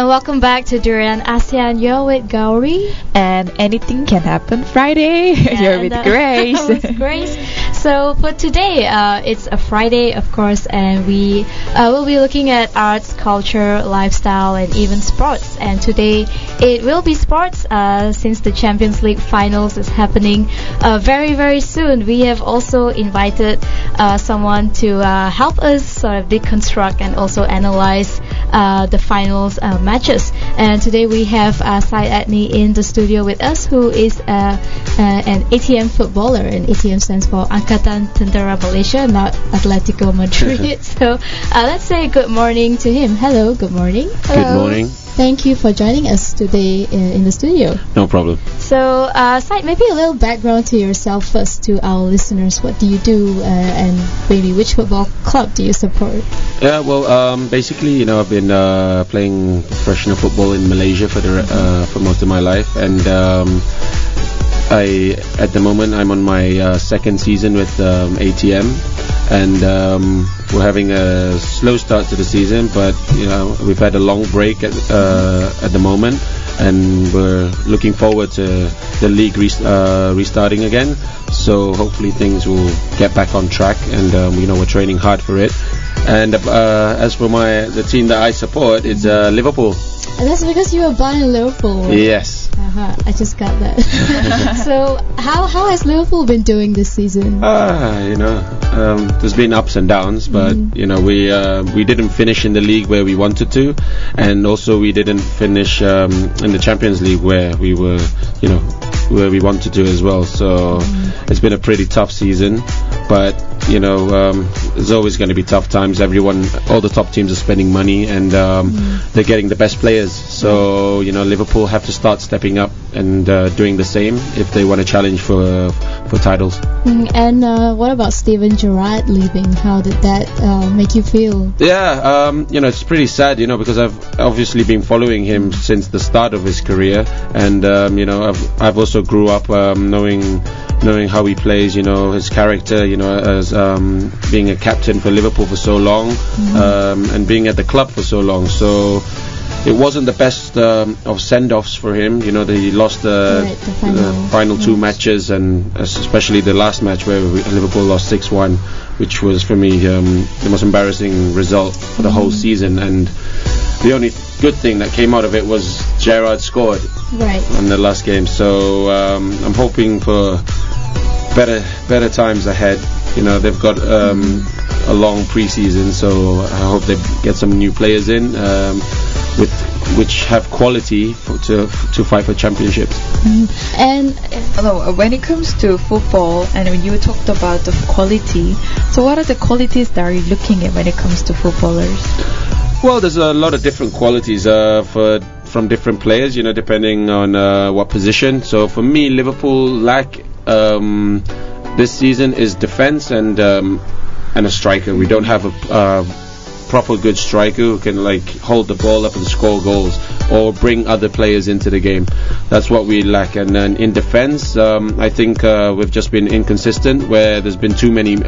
welcome back to Durian ASEAN. You're with Gowri. And anything can happen Friday. You're with Grace. with Grace. So for today, it's a Friday, of course, and we will be looking at arts, culture, lifestyle, and even sports. And today it will be sports since the Champions League finals is happening very, very soon. We have also invited someone to help us sort of deconstruct and also analyze the finals matches. And today we have Syed Adney in the studio with us, who is an ATM footballer, and ATM stands for Angkatan Tentera Malaysia, not Atletico Madrid. So let's say good morning to him. Hello, good morning. Hello. Good morning. Thank you for joining us today in the studio. No problem. So, Syed, maybe a little background to yourself first to our listeners. What do you do, and maybe which football club do you support? Yeah, well, basically, I've been playing professional football in Malaysia for most of my life, and at the moment, I'm on my second season with ATM, and we're having a slow start to the season, but we've had a long break at the moment, and we're looking forward to the league restarting again. So hopefully things will get back on track, and we're training hard for it. And as for the team that I support, it's Liverpool. And that's because you were born in Liverpool. Yes. I just got that. So how has Liverpool been doing this season? There's been ups and downs, but we didn't finish in the league where we wanted to, and also we didn't finish in the Champions League where we were, where we wanted to as well. So it's been a pretty tough season, but there's always going to be tough times. All the top teams are spending money, and they're getting the best players. So Liverpool have to start stepping up and doing the same if they want to challenge for titles. And what about Steven Gerrard leaving? How did that make you feel? Yeah, it's pretty sad, because I've obviously been following him since the start of his career, and I've also grew up knowing how he plays, his character, as being a captain for Liverpool for so long, and being at the club for so long. So it wasn't the best of send-offs for him. That he lost the final two matches, and especially the last match where Liverpool lost 6-1, which was for me the most embarrassing result for the whole season. And the only good thing that came out of it was Gerrard scored on the last game. So I'm hoping for better times ahead. They've got a long pre-season, so I hope they get some new players in which have quality to fight for championships. And when it comes to football, and when you talked about the quality, so what are the qualities that you're looking at when it comes to footballers? Well, there's a lot of different qualities from different players, depending on what position. So for me, Liverpool lack this season is defense and a striker. We don't have a proper good striker who can hold the ball up and score goals or bring other players into the game. That's what we lack. And then in defense, I think we've just been inconsistent, where there's been too many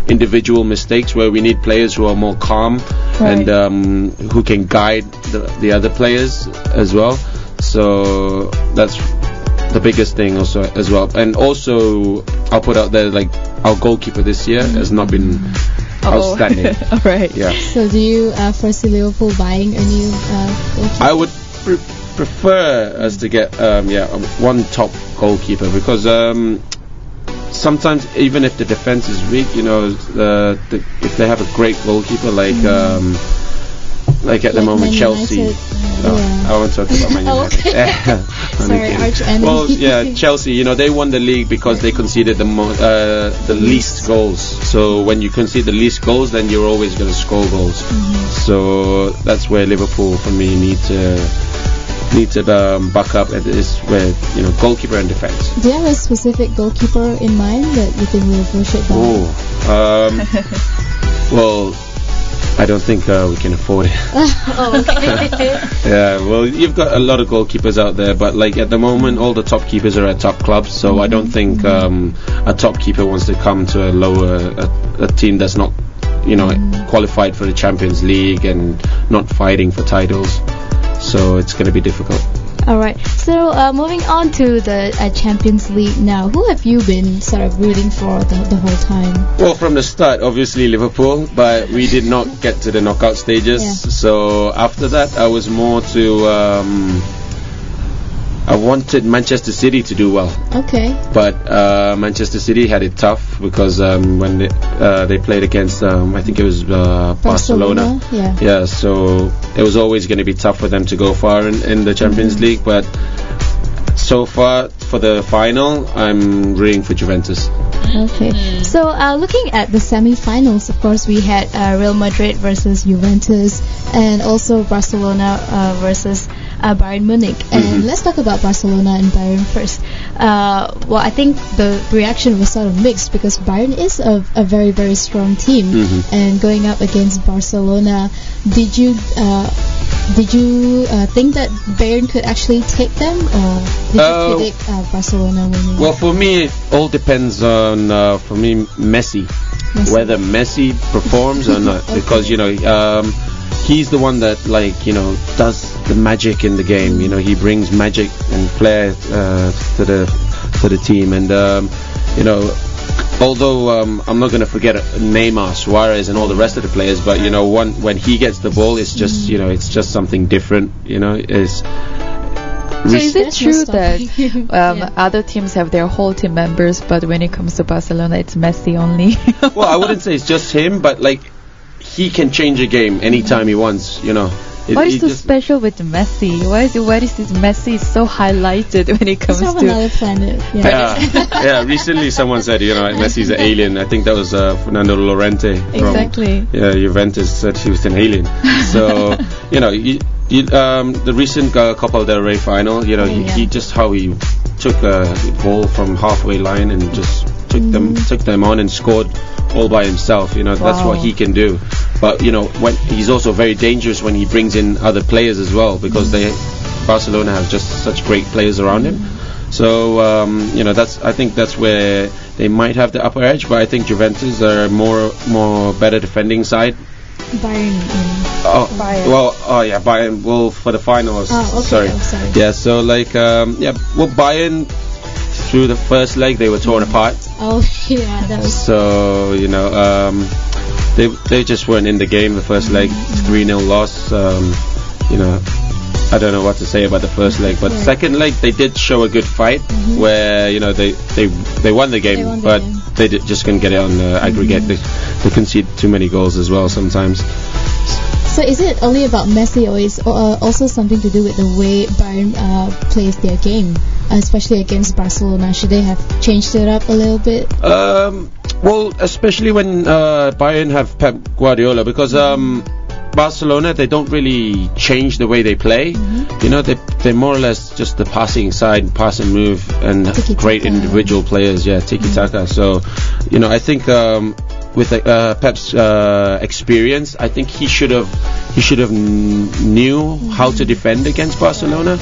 individual mistakes, where we need players who are more calm and who can guide the other players as well. So that's the biggest thing also as well. And also I'll put out there, our goalkeeper this year has not been outstanding. All right. Yeah. So do you foresee Liverpool buying a new goalkeeper? I would prefer us to get one top goalkeeper, because sometimes even if the defense is weak, if they have a great goalkeeper like at the moment Chelsea. I won't talk about Man United. Okay. Sorry, arch enemy. Well, yeah, Chelsea. They won the league because they conceded the least goals. So when you concede the least goals, then you're always going to score goals. So that's where Liverpool, for me, need to buck up. Is where goalkeeper and defense. Do you have a specific goalkeeper in mind that you think Liverpool should buy? Well, I don't think we can afford it. Okay. Yeah, well, you've got a lot of goalkeepers out there, but at the moment, all the top keepers are at top clubs. So I don't think a top keeper wants to come to a team that's not, qualified for the Champions League and not fighting for titles. So it's going to be difficult. All right. So moving on to the Champions League now. Who have you been sort of rooting for the whole time? Well, from the start, obviously Liverpool, but we did not get to the knockout stages. Yeah. So after that, I was more to. I wanted Manchester City to do well. Okay. But Manchester City had it tough because when they played against, I think it was Barcelona. Yeah. So it was always going to be tough for them to go far in the Champions League. But so far, for the final, I'm rooting for Juventus. Okay. So looking at the semi-finals, of course, we had Real Madrid versus Juventus, and also Barcelona versus Bayern Munich. And let's talk about Barcelona and Bayern first. Well, I think the reaction was sort of mixed because Bayern is a very, very strong team, and going up against Barcelona, did you think that Bayern could actually take them, or did you predict Barcelona winning? Well, for me, it all depends on Messi. Whether Messi performs or not, because he's the one that does the magic in the game. He brings magic and flair to the team, and although I'm not going to forget Neymar, Suarez, and all the rest of the players, but when he gets the ball, it's just it's just something different. So is it true that other teams have their whole team members, but when it comes to Barcelona, it's Messi only? Well, I wouldn't say it's just him, but he can change a game anytime he wants. What is so special with Messi? Why is this Messi so highlighted when it comes to another planet? Yeah. Recently, someone said Messi's an alien. I think that was Fernando Llorente exactly. from Juventus said he was an alien. So the recent Copa del Rey final, he just how he took a ball from halfway line and just took them on and scored all by himself. That's what he can do. But when he's also very dangerous when he brings in other players as well, because Barcelona have just such great players around him. So I think that's where they might have the upper edge. But I think Juventus are more better defending side. Bayern. Bayern. Well, for the finals. Sorry. Yeah. So Bayern, through the first leg they were torn apart. That was. So they just weren't in the game the first leg. 3-0 loss. I don't know what to say about the first leg, but second leg they did show a good fight where they won the game, but they just couldn't get it on the aggregate. They concede too many goals as well sometimes. So is it only about Messi, or is also something to do with the way Bayern plays their game, especially against Barcelona? Should they have changed it up a little bit? Well, especially when Bayern have Pep Guardiola, because Barcelona, they don't really change the way they play. They're more or less just the passing side, pass and move, and great individual players. Tiki-taka. So, I think with Pep's experience, I think he should have knew how to defend against Barcelona.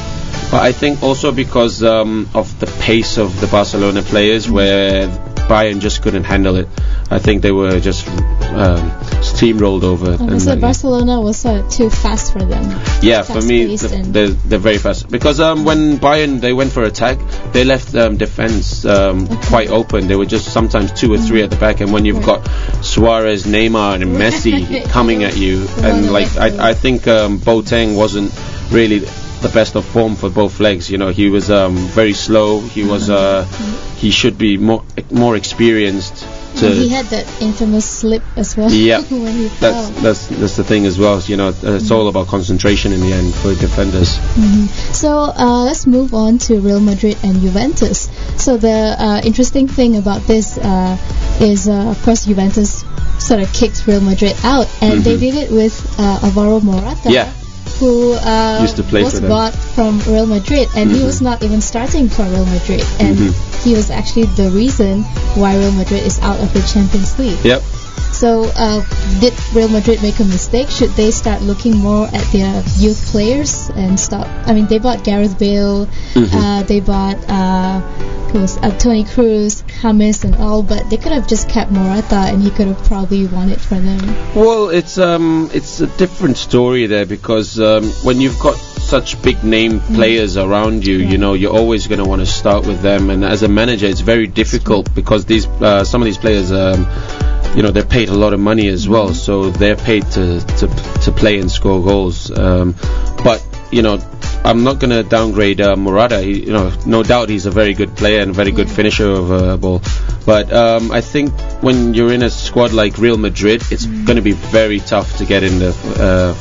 But I think also because of the pace of the Barcelona players, where Bayern just couldn't handle it. I think they were just steamrolled over. So Barcelona was too fast for them. Yeah, for me, they're very fast. Because when Bayern, they went for attack, they left defense quite open. They were just sometimes 2 or 3 at the back. And when you've got Suarez, Neymar, and Messi coming at you, and I think Boateng wasn't really the best of form for both legs. He was very slow. He should be more experienced. He had that infamous slip as well. Yeah, when he fell. That's the thing as well. It's all about concentration in the end for defenders. So let's move on to Real Madrid and Juventus. So the interesting thing about this is, of course, Juventus sort of kicked Real Madrid out, and they did it with Alvaro Morata. Yeah. Who used to play was for them. bought from Real Madrid, and he was not even starting for Real Madrid, and he was actually the reason why Real Madrid is out of the Champions League. Yep. So did Real Madrid make a mistake? Should they start looking more at their youth players and stop? I mean, they bought Gareth Bale, they bought Toni Kroos, James and all, but they could have just kept Morata, and he could have probably won it for them. Well, it's a different story there, because when you've got such big name players around you, you know, you're always going to want to start with them. And as a manager, it's very difficult because these some of these players, you know, they're paid a lot of money as well, so they're paid to play and score goals. But you know, I'm not going to downgrade Morata. You know, no doubt he's a very good player and a very good finisher of a ball. But I think when you're in a squad like Real Madrid, it's going to be very tough to get in the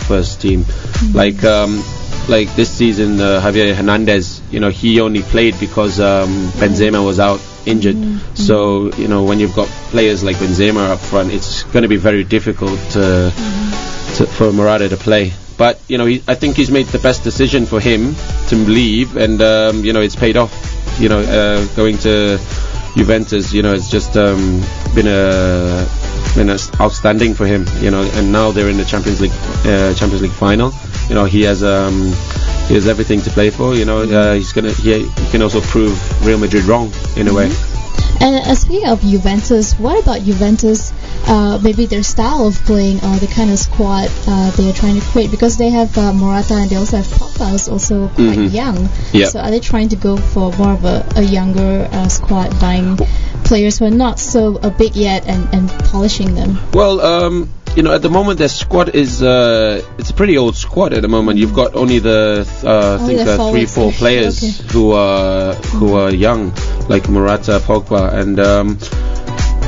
first team. Like this season, Javier Hernandez, you know, he only played because Benzema was out injured. So, you know, when you've got players like Benzema up front, it's going to be very difficult for Morata to play. But, you know, I think he's made the best decision for him to leave, and, you know, it's paid off. You know, going to Juventus, you know, it's just been outstanding for him, you know, and now they're in the Champions League final. You know, he has everything to play for. You know, he can also prove Real Madrid wrong in a way. And speaking of Juventus, what about Juventus? Maybe their style of playing, or the kind of squad they are trying to create, because they have Morata and they also have Pogba, who's also quite young. Yep. So are they trying to go for more of a younger squad, buying players who are not so big yet and polishing them? Well, you know, at the moment their squad is it's a pretty old squad at the moment. You've got only the 3-4 players who are young, like Morata, Pogba, and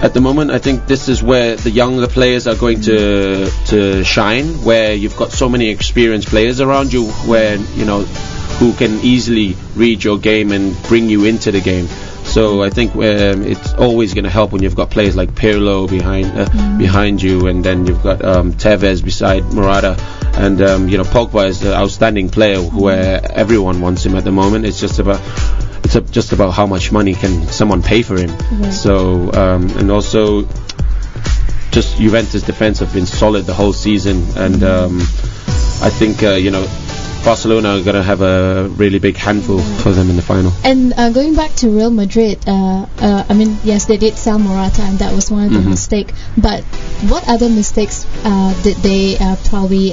at the moment I think this is where the younger players are going to shine, where you've got so many experienced players around you, where, you know, who can easily read your game and bring you into the game. So I think it's always going to help when you've got players like Pirlo behind you, and then you've got Tevez beside Morata, and you know, Pogba is an outstanding player where everyone wants him at the moment. It's just about how much money can someone pay for him. So and also just Juventus defense have been solid the whole season, and I think you know, Barcelona are going to have a really big handful for them in the final. And going back to Real Madrid, I mean, yes, they did sell Morata, and that was one of the mistakes. But what other mistakes did they probably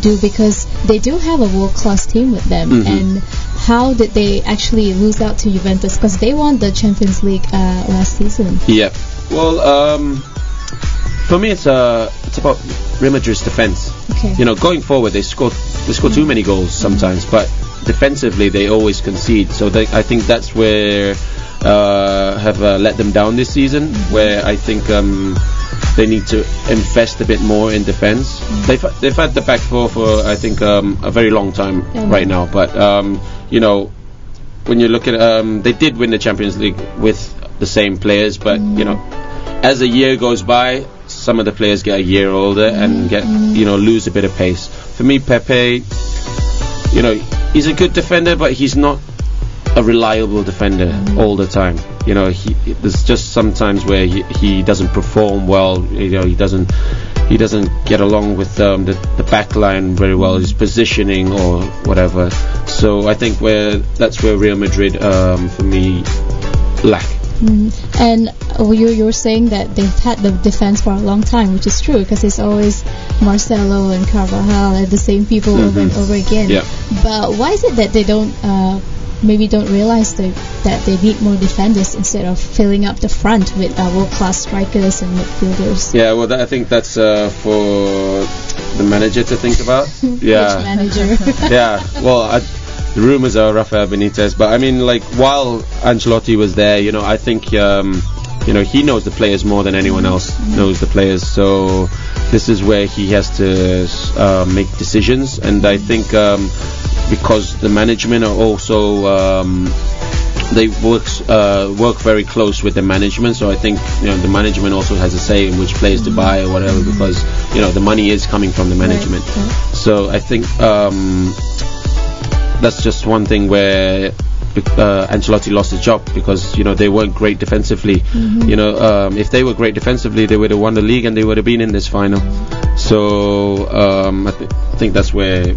do? Because they do have a world-class team with them. And how did they actually lose out to Juventus? Because they won the Champions League last season. Yeah. Well, for me, it's about Real Madrid's defense. Okay. You know, going forward, they score too many goals sometimes, but defensively they always concede. So I think that's where have let them down this season. Where I think they need to invest a bit more in defense. They've had the back four for I think a very long time right now. But you know, when you look at they did win the Champions League with the same players, but you know, as a year goes by, some of the players get a year older and get, you know, lose a bit of pace. For me, Pepe, you know, he's a good defender, but he's not a reliable defender all the time. You know, there's just sometimes where he doesn't perform well. You know, he doesn't get along with the back line very well, his positioning or whatever. So I think that's where Real Madrid, for me, lack. And you were saying that they've had the defense for a long time, which is true, because it's always Marcelo and Carvajal and the same people over and over again. Yeah. But why is it that they don't realize that they need more defenders instead of filling up the front with world-class strikers and midfielders? Yeah, well, I think that's for the manager to think about. Yeah. Which manager? Yeah, well, the rumours are Rafael Benitez, but I mean, like, while Ancelotti was there, you know, I think you know, he knows the players more than anyone else knows the players. So this is where he has to make decisions, and I think because the management are also they work very close with the management, so I think, you know, the management also has a say in which players to buy or whatever, because, you know, the money is coming from the management. So I think that's just one thing where Ancelotti lost his job, because, you know, they weren't great defensively. You know, if they were great defensively, they would have won the league and they would have been in this final. So I think that's where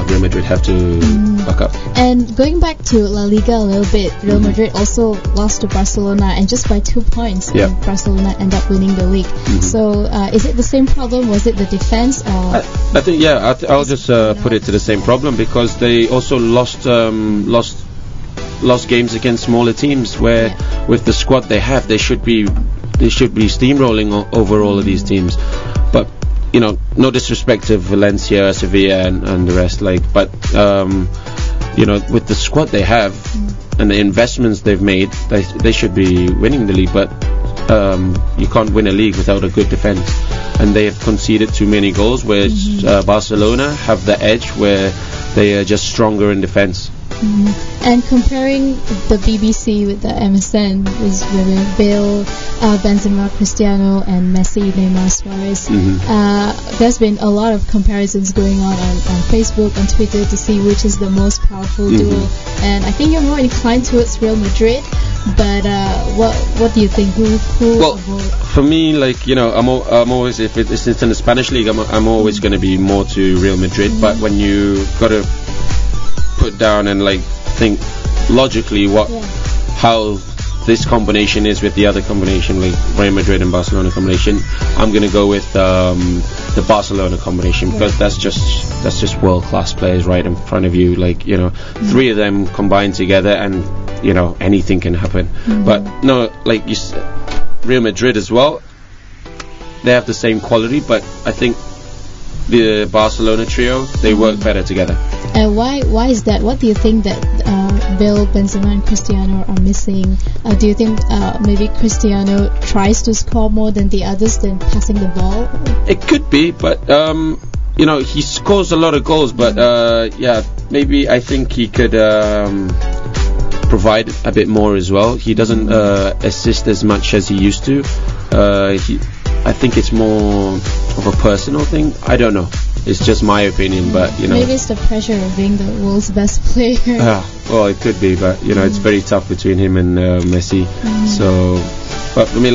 Real Madrid have to buck up. And going back to La Liga a little bit, Real Madrid also lost to Barcelona, and just by 2 points, and Barcelona end up winning the league. So is it the same problem? Was it the defense? Or I think I'll just put it to the same problem, because they also lost games against smaller teams where with the squad they have, they should be steamrolling over all of these teams. But no disrespect to Valencia, Sevilla, and the rest, but with the squad they have and the investments they've made, they should be winning the league. But you can't win a league without a good defense, and they have conceded too many goals, whereas Barcelona have the edge where they are just stronger in defense. And comparing the BBC with the MSN is Bale, Benzema, Cristiano, and Messi, Neymar, Suarez. There's been a lot of comparisons going on Facebook, on Twitter, to see which is the most powerful duo. And I think you're more inclined towards Real Madrid. But what do you think? Who well, for me, I'm always, if it's in the Spanish league, I'm always going to be more to Real Madrid. But when you got to put down and think logically how this combination is with the other combination, like Real Madrid and Barcelona combination, I'm gonna go with the Barcelona combination, because that's just world class players right in front of you. Three of them combined together, and anything can happen. But no, you said, Real Madrid as well, they have the same quality, but I think the Barcelona trio, they work better together. And why is that? What do you think that Bale, Benzema, and Cristiano are missing? Do you think maybe Cristiano tries to score more than the others than passing the ball? It could be, but he scores a lot of goals. But maybe I think he could provide a bit more as well. He doesn't assist as much as he used to. I think it's more of a personal thing. I don't know. It's just my opinion, but maybe it's the pressure of being the world's best player. Well, it could be, but it's very tough between him and Messi. So, but for me,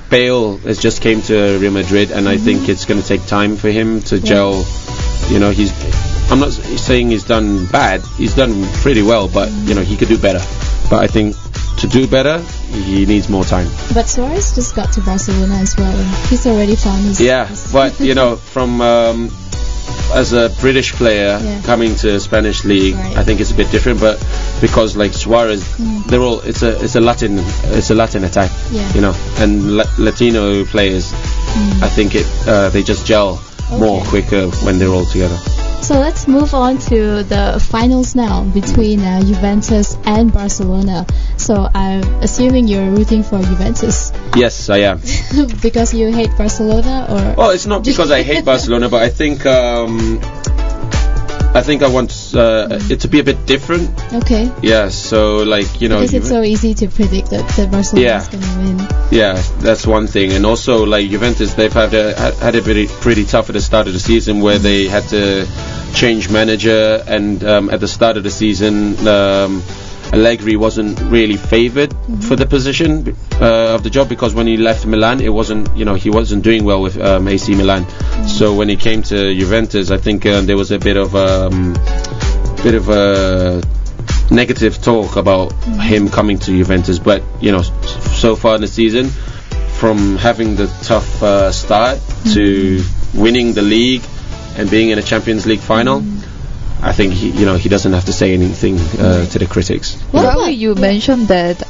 Bale has just came to Real Madrid, and I think it's going to take time for him to gel. I'm not saying he's done bad. He's done pretty well, but he could do better. But I think to do better, he needs more time. But Suarez just got to Barcelona as well, and he's already found his... but from as a British player coming to Spanish league, I think it's a bit different. But because Suarez, they're all it's a Latin attack, and Latino players, I think they just gel more quicker when they're all together. So let's move on to the finals now between Juventus and Barcelona. So I'm assuming you're rooting for Juventus. Yes, I am. Because you hate Barcelona, or? Well, it's not because I hate Barcelona, but I think I want it to be a bit different. Okay. Yeah. So because it's so easy to predict that Barcelona is going to win. Yeah, that's one thing, and also Juventus, they've had it pretty tough at the start of the season, where they had to change manager, and at the start of the season, Allegri wasn't really favoured for the position of the job, because when he left Milan, it wasn't he wasn't doing well with AC Milan. So when he came to Juventus, I think there was a bit of negative talk about him coming to Juventus. But so far in the season, from having the tough start to winning the league and being in a Champions League final, I think he doesn't have to say anything to the critics. Well, you mentioned that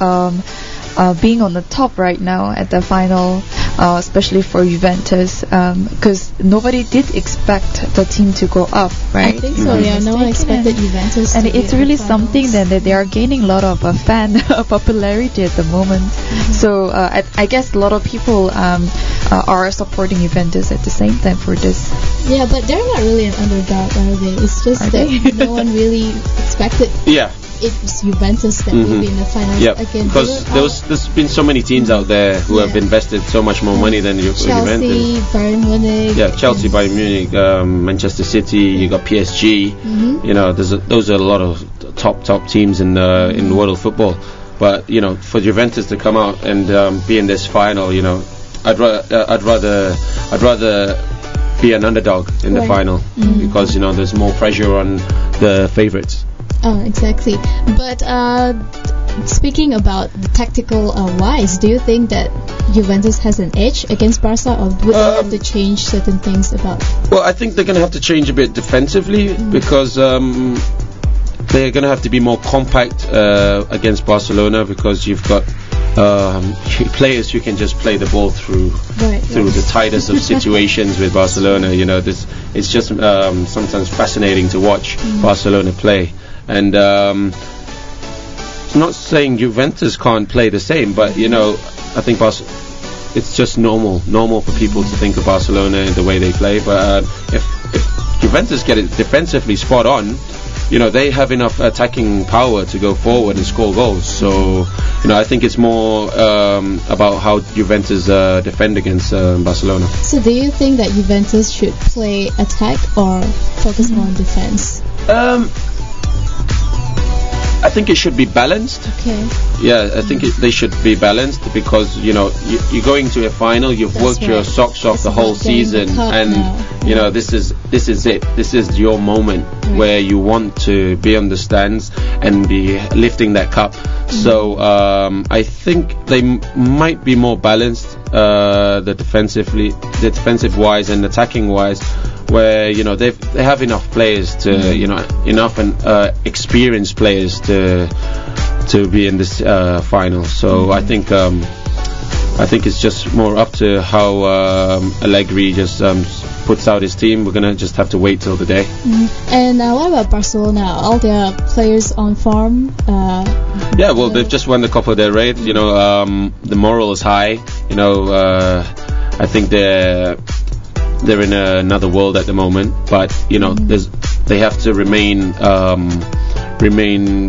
being on the top right now at the final, especially for Juventus, because nobody did expect the team to go up, right? I think so, no one expected Juventus and it's really something that they are gaining a lot of fan popularity at the moment. So I guess a lot of people are supporting Juventus at the same time for this. Yeah, but they're not really an underdog, are they? It's just that no one really expected it's Juventus that will be in the final again. Because there's been so many teams out there who have invested so much more money than Juventus. Chelsea, Bayern Munich. Yeah, Chelsea, Bayern Munich, Manchester City. You got PSG. Those are a lot of top teams in the world of football. But for Juventus to come out and be in this final, I'd rather be an underdog in the final because there's more pressure on the favorites. Oh, exactly. But speaking about the tactical wise, do you think that Juventus has an edge against Barca, or would they have to change certain things about? Well, I think they're going to have to change a bit defensively because they're going to have to be more compact against Barcelona, because you've got players who can just play the ball through the tightest of situations with Barcelona. It's just sometimes fascinating to watch Barcelona play. And not saying Juventus can't play the same, but I think it's just normal for people to think of Barcelona and the way they play. But if Juventus get it defensively spot on, they have enough attacking power to go forward and score goals. So I think it's more about how Juventus defend against Barcelona. So do you think that Juventus should play attack or focus more on defense? I think it should be balanced. Okay. Yeah, I think they should be balanced, because you're going to a final. You've worked your socks off the whole season, and this is it. This is your moment where you want to be on the stands and be lifting that cup. So I think they might be more balanced, the defensive wise and attacking wise, where they have enough players to enough and experienced players to be in this final. So I think it's just more up to how Allegri just puts out his team. We're gonna just have to wait till the day. And what about Barcelona? All their players on form? They've just won the Copa del Rey. The moral is high. I think they're in another world at the moment, but they have to remain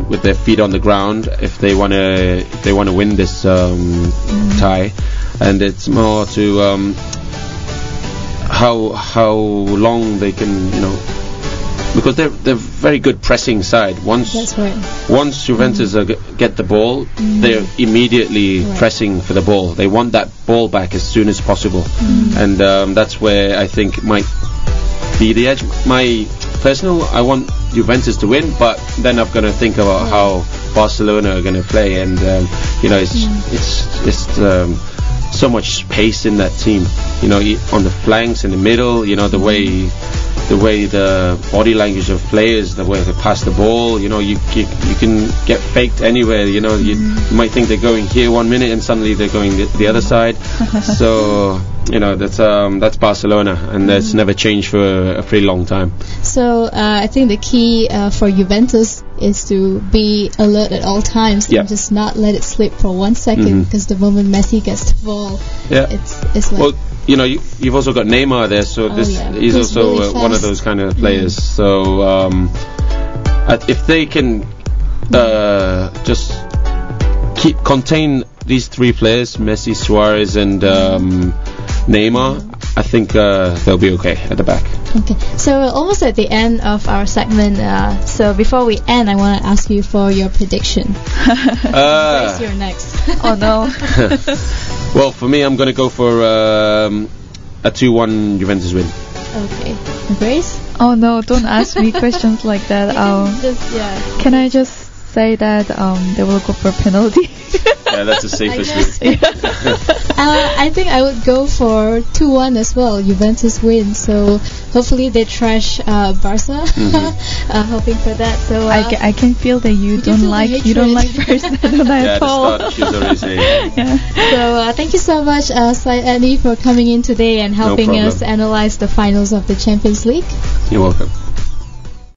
with their feet on the ground if they want to win this tie. And it's more to how long they can because they're very good pressing side. Once Juventus get the ball, they're immediately pressing for the ball. They want that ball back as soon as possible, and that's where I think might be the edge. I want Juventus to win, but then I'm going to think about how Barcelona are going to play, and it's so much pace in that team. On the flanks, in the middle, the way the body language of players, the way they pass the ball, you can get faked anywhere. You might think they're going here 1 minute and suddenly they're going the other side. So that's Barcelona, and that's never changed for a pretty long time. So I think the key for Juventus is to be alert at all times and just not let it slip for 1 second, because the moment Messi gets the ball, it's like... Well, you've also got Neymar there, so he's also really one of those kind of players. So if they can just contain these three players, Messi, Suarez, and Neymar, I think they'll be okay at the back. Okay, so we're almost at the end of our segment. So before we end, I want to ask you for your prediction. Where's your next? Oh no. Well, for me, I'm going to go for a 2-1 Juventus win. Okay. Grace? Oh no, don't ask me questions like that. Can I just say that they will go for a penalty? Yeah, that's the safest route. I think I would go for 2-1 as well. Juventus win. So hopefully they trash Barca. Hoping for that. So I can feel that you don't like Barcelona at all. Yeah, she's already saying. So thank you so much, Syed Adney, for coming in today and helping us analyze the finals of the Champions League. You're welcome.